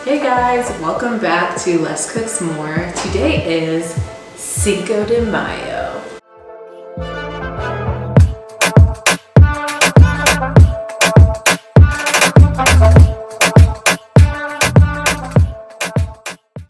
Hey guys, welcome back to Less Cooks More. Today is Cinco de Mayo.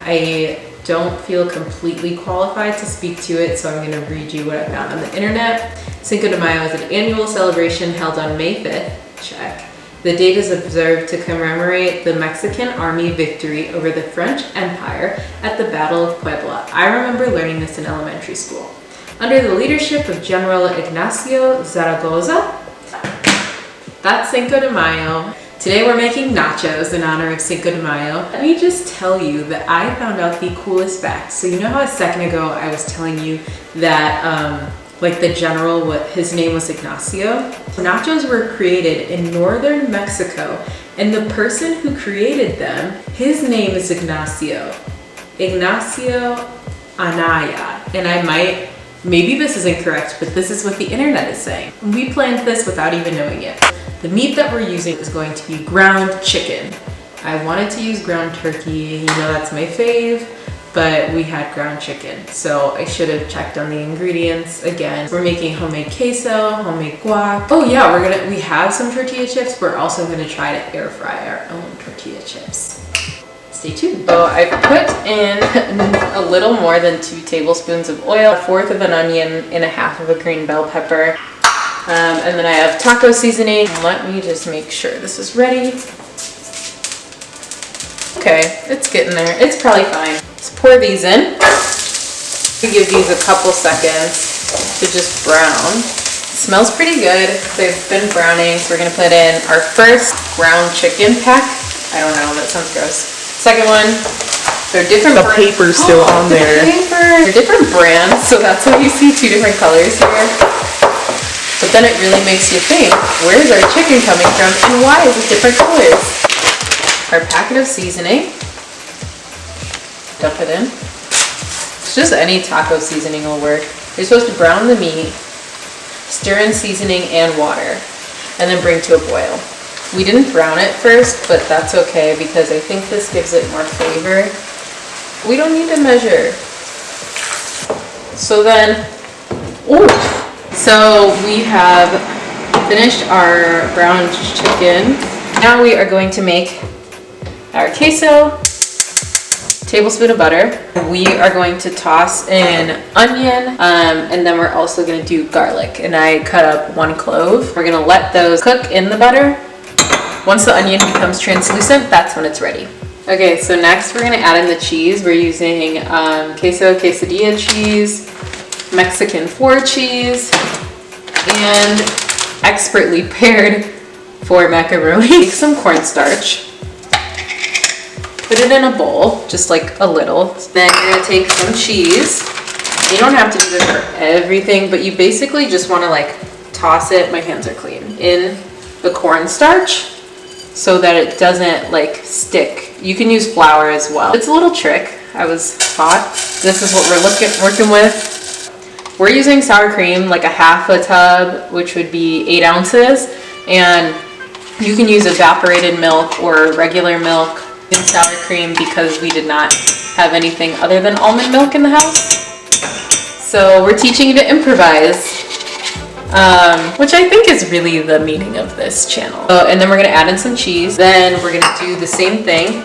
I don't feel completely qualified to speak to it, so I'm going to read you what I found on the internet. Cinco de Mayo is an annual celebration held on May 5th. Check. The date is observed to commemorate the Mexican army victory over the French Empire at the Battle of Puebla. I remember learning this in elementary school. Under the leadership of General Ignacio Zaragoza, that's Cinco de Mayo. Today we're making nachos in honor of Cinco de Mayo. Let me just tell you that I found out the coolest fact. So you know how a second ago I was telling you that like the general, what his name was Ignacio? Nachos were created in northern Mexico, and the person who created them, his name is Ignacio Anaya. And maybe this is incorrect, but this is what the internet is saying. We planned this without even knowing it. The meat that we're using is going to be ground chicken. I wanted to use ground turkey, you know that's my fave, but we had ground chicken, so I should have checked on the ingredients again. We're making homemade queso, homemade guac. Oh yeah, we have some tortilla chips. We're also gonna try to air fry our own tortilla chips. Stay tuned. So I put in a little more than 2 tablespoons of oil, 1/4 of an onion, and 1/2 of a green bell pepper. And then I have taco seasoning. Let me just make sure this is ready. Okay, it's getting there. It's probably fine. Let's pour these in. We give these a couple seconds to just brown. It smells pretty good. They've been browning, so we're gonna put in our first ground chicken pack. I don't know, that sounds gross. Second one, they're different. The paper's still on there. They're different brands, so that's why you see 2 different colors here. But then it really makes you think, where's our chicken coming from and why is it different colors? Our packet of seasoning. Dump it in. It's just any taco seasoning will work. You're supposed to brown the meat, stir in seasoning and water, and then bring to a boil. We didn't brown it first, but that's okay because I think this gives it more flavor. We don't need to measure. So then, so we have finished our browned chicken. Now we are going to make our queso, tablespoon of butter. We are going to toss in onion, and then we're also gonna do garlic. And I cut up 1 clove. We're gonna let those cook in the butter. Once the onion becomes translucent, that's when it's ready. Okay, so next we're gonna add in the cheese. We're using quesadilla cheese, Mexican 4 cheese, and expertly paired for macaroni. Take some cornstarch. Put it in a bowl, just like a little. Then you're gonna take some cheese. You don't have to do this for everything, but you basically just wanna like toss it, my hands are clean, in the cornstarch so that it doesn't like stick. You can use flour as well. It's a little trick I was taught. This is what we're working with. We're using sour cream, like a 1/2 tub, which would be 8 ounces. And you can use evaporated milk or regular milk in sour cream because we did not have anything other than almond milk in the house. So we're teaching you to improvise, which I think is really the meaning of this channel. And then we're gonna add in some cheese. Then we're gonna do the same thing.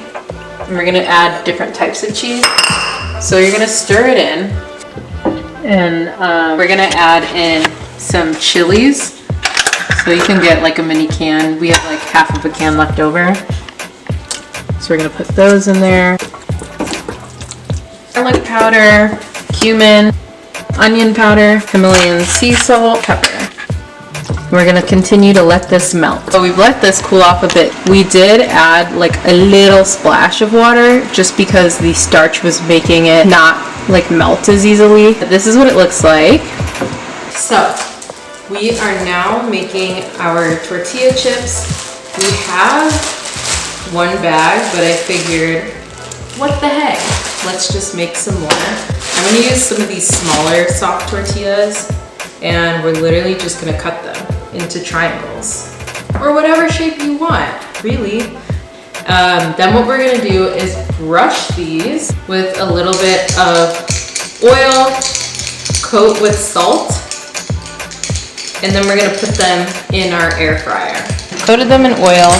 And we're gonna add different types of cheese. So you're gonna stir it in. And we're gonna add in some chilies. So you can get like a mini can. We have like 1/2 of a can left over. So we're gonna put those in there. Garlic powder, cumin, onion powder, Himalayan sea salt, pepper. We're gonna continue to let this melt. So we've let this cool off a bit. We did add like a little splash of water just because the starch was making it not like melt as easily. This is what it looks like. So we are now making our tortilla chips. We have 1 bag, but I figured, what the heck? Let's just make some more. I'm gonna use some of these smaller soft tortillas, and we're literally just gonna cut them into triangles or whatever shape you want, really. Then what we're gonna do is brush these with a little bit of oil, coat with salt, and then we're gonna put them in our air fryer. Coated them in oil.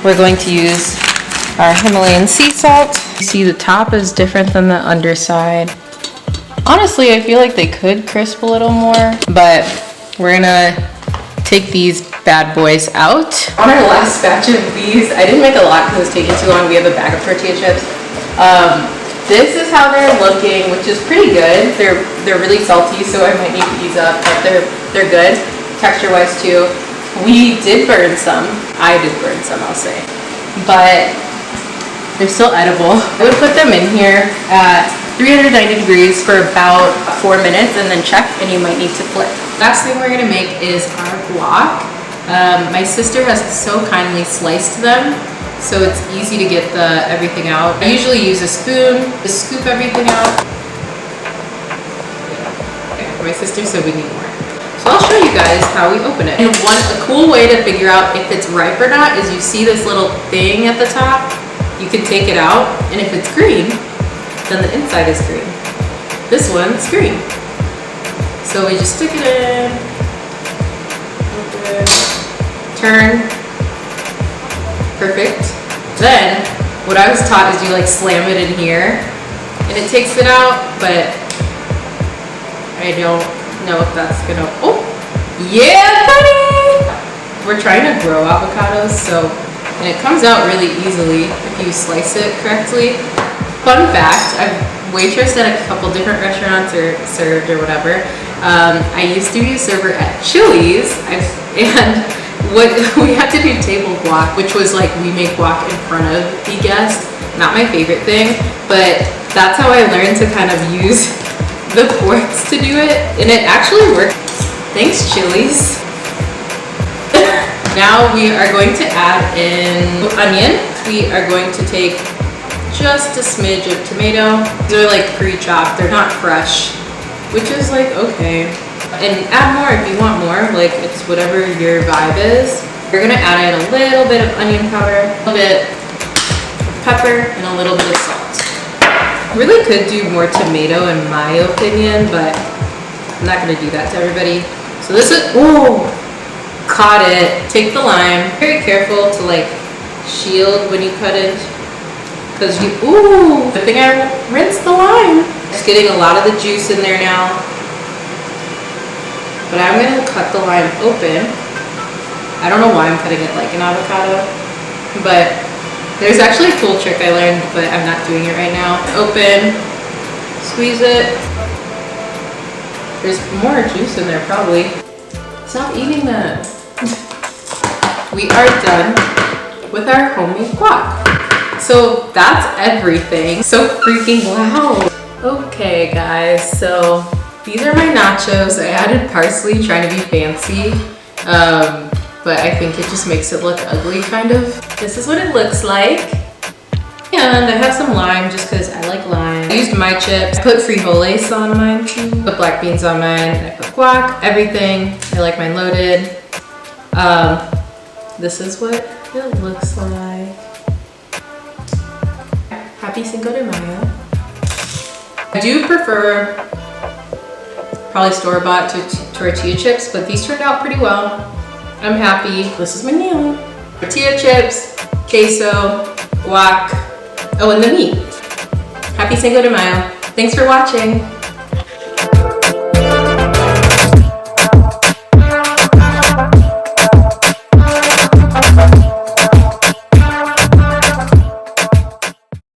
We're going to use our Himalayan sea salt. You see the top is different than the underside. Honestly, I feel like they could crisp a little more, but we're gonna take these bad boys out. On our last batch of these, I didn't make a lot because it was taking too long. We have a bag of tortilla chips. This is how they're looking, which is pretty good. They're really salty, so I might need to ease up, but they're good texture-wise too. We did burn some. I did burn some, I'll say, but they're still edible. I would put them in here at 390 degrees for about 4 minutes and then check, and you might need to flip. Last thing we're gonna make is our guac. My sister has so kindly sliced them, so it's easy to get everything out. I usually use a spoon to scoop everything out. Okay, my sister said we need more. So I'll show you guys how we open it. And a cool way to figure out if it's ripe or not is you see this little thing at the top. You can take it out, and if it's green, then the inside is green. This one's green. So we just stick it in, open, turn, perfect. Then, what I was taught is you like slam it in here, and it takes it out, but I don't know if that's gonna, oh, yeah, buddy! We're trying to grow avocados, and it comes out really easily if you slice it correctly. Fun fact, I've waitressed at a couple different restaurants or served or whatever. I used to be a server at Chili's, and what we had to do table guac, which was like we make guac in front of the guest. Not my favorite thing, but that's how I learned to kind of use the forks to do it, and it actually worked. Thanks, Chili's. Now we are going to add in onion. We are going to take just a smidge of tomato. These are like pre-chopped, they're not fresh, which is like okay. And add more if you want more, like it's whatever your vibe is. We're gonna add in a little bit of onion powder, a little bit of pepper, and a little bit of salt. Really could do more tomato in my opinion, but I'm not gonna do that to everybody. So this is, oh, caught it. Take the lime. Very careful to like shield when you cut it. Because you, ooh, good thing I rinsed the lime. Just getting a lot of the juice in there now. But I'm gonna cut the lime open. I don't know why I'm cutting it like an avocado, but there's actually a cool trick I learned, but I'm not doing it right now. Open, squeeze it. There's more juice in there probably. Stop eating them. We are done with our homemade guac. So that's everything. So freaking loud. Okay guys, so these are my nachos. I added parsley trying to be fancy, but I think it just makes it look ugly kind of. This is what it looks like. And I have some lime just because I like lime. I used my chips. I put frijoles on mine too. Put black beans on mine. And I put guac, everything. I like mine loaded. This is what it looks like. Happy Cinco de Mayo. I do prefer probably store-bought tortilla chips, but these turned out pretty well. I'm happy. This is my meal. Tortilla chips, queso, guac, oh, and the meat. Happy Cinco de Mayo. Thanks for watching.